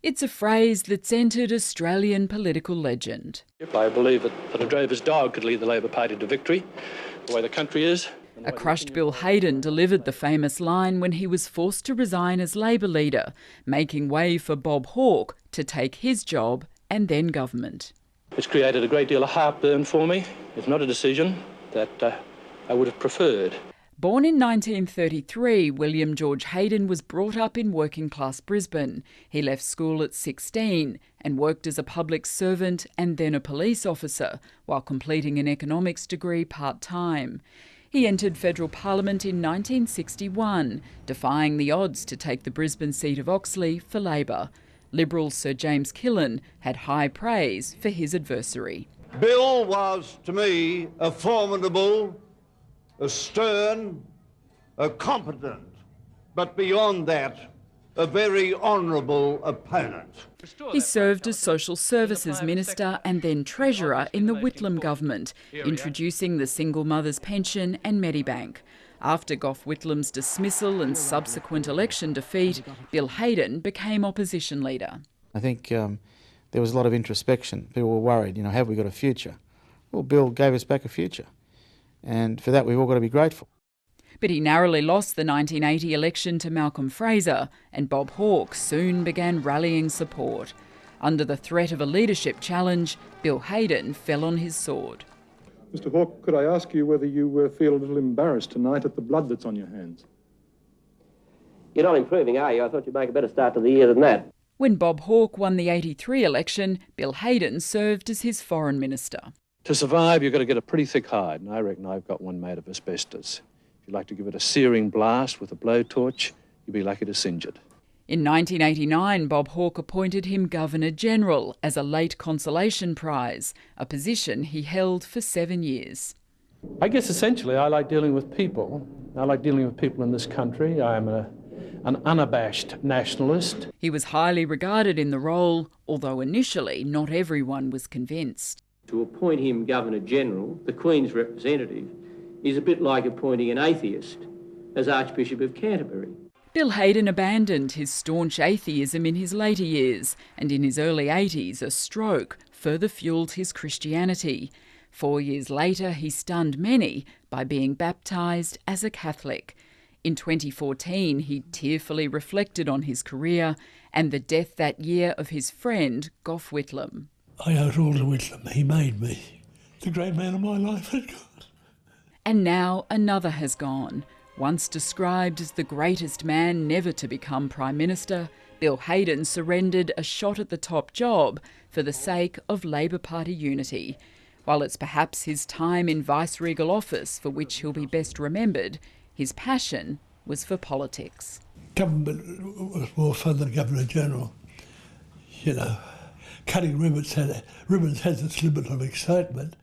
It's a phrase that's entered Australian political legend. I believe that a drover's dog could lead the Labor Party to victory, the way the country is. A crushed Bill Hayden delivered the famous line when he was forced to resign as Labor leader, making way for Bob Hawke to take his job and then government. It's created a great deal of heartburn for me. It's not a decision that I would have preferred. Born in 1933, William George Hayden was brought up in working-class Brisbane. He left school at 16 and worked as a public servant and then a police officer while completing an economics degree part-time. He entered federal parliament in 1961, defying the odds to take the Brisbane seat of Oxley for Labor. Liberal Sir James Killen had high praise for his adversary. Bill was, to me, a formidable, a stern, a competent, but beyond that, a very honourable opponent. He served as Social Services Minister and then Treasurer in the Whitlam government, introducing the single mother's pension and Medibank. After Gough Whitlam's dismissal and subsequent election defeat, Bill Hayden became opposition leader. I think there was a lot of introspection. People were worried, have we got a future? Well, Bill gave us back a future. And for that, we've all got to be grateful. But he narrowly lost the 1980 election to Malcolm Fraser, and Bob Hawke soon began rallying support. Under the threat of a leadership challenge, Bill Hayden fell on his sword. Mr Hawke, could I ask you whether you feel a little embarrassed tonight at the blood that's on your hands? You're not improving, are you? I thought you'd make a better start to the year than that. When Bob Hawke won the 83 election, Bill Hayden served as his foreign minister. To survive, you've got to get a pretty thick hide, and I reckon I've got one made of asbestos. If you like to give it a searing blast with a blowtorch, you'll be lucky to singe it. In 1989, Bob Hawke appointed him Governor-General as a late consolation prize, a position he held for 7 years. I guess essentially I like dealing with people. I like dealing with people in this country. I am an unabashed nationalist. He was highly regarded in the role, although initially not everyone was convinced. To appoint him Governor-General, the Queen's representative, is a bit like appointing an atheist as Archbishop of Canterbury. Bill Hayden abandoned his staunch atheism in his later years, and in his early 80s a stroke further fuelled his Christianity. 4 years later he stunned many by being baptised as a Catholic. In 2014 he tearfully reflected on his career and the death that year of his friend Gough Whitlam. I owe it all to Whitlam. He made me. The great man of my life had gone. And now another has gone. Once described as the greatest man never to become Prime Minister, Bill Hayden surrendered a shot at the top job for the sake of Labor Party unity. While it's perhaps his time in vice-regal office for which he'll be best remembered, his passion was for politics. Government was more fun than Governor-General. Cutting ribbons has its limit of excitement.